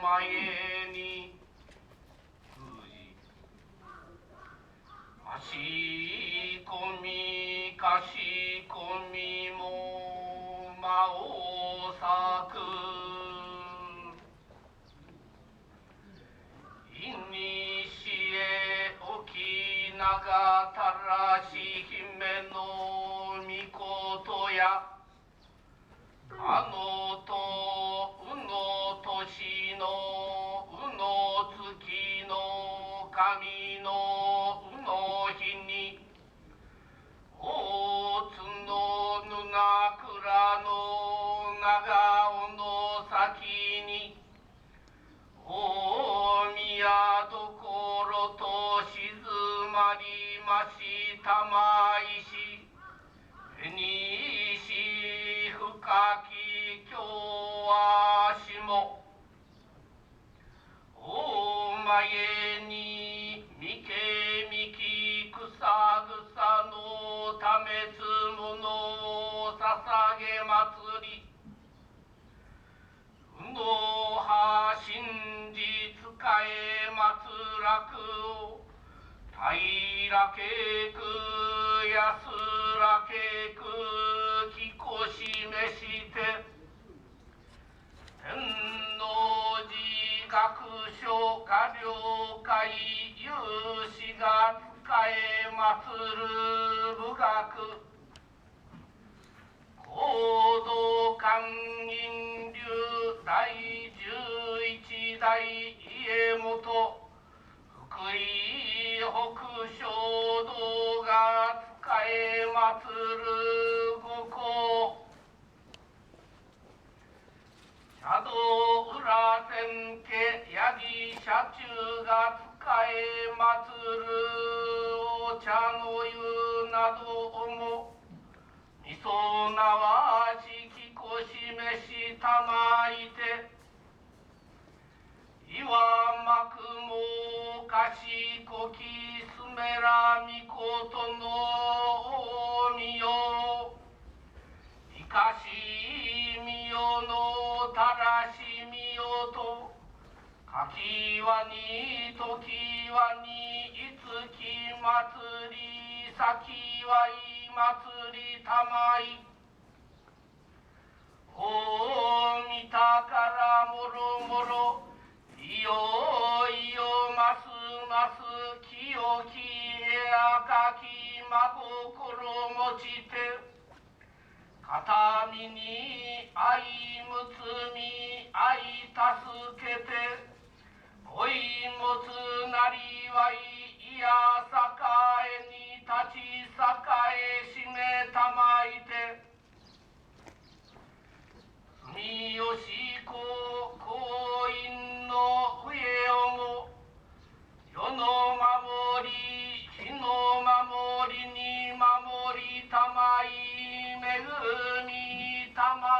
前にかしこみかしこみも間を咲くいにしえ沖永たらし姫の御事やかのとうの年のうの月の神のうの日に大津のぬな倉の長尾の先に大宮所と静まりましたまいしにし深き今日はしもお前にみけみき草草のためつものを捧げ祭りうのは真実かえ祭らくを平けく安らけくきこしめして天王寺学書家領会有志が使え祭る武学行動官人流第11代家元福井北正道が使え祭る五行茶道裏千家八木社中が使え祭るお茶の湯などをもみそなわしきこしめしたまいて岩幕もかしこきすめらみことのみよいかしみよのたらしみよとかきわにときわにいつき祭りさきわい祭りたまいおみたからもろもろいよいよますます清き赤き真心持ちて片身に愛むつみ愛助けて恋もつなりわいいや栄に立ち栄しめたまいて住吉公公院の上をも世の守り日の守りに守りたまい恵みたま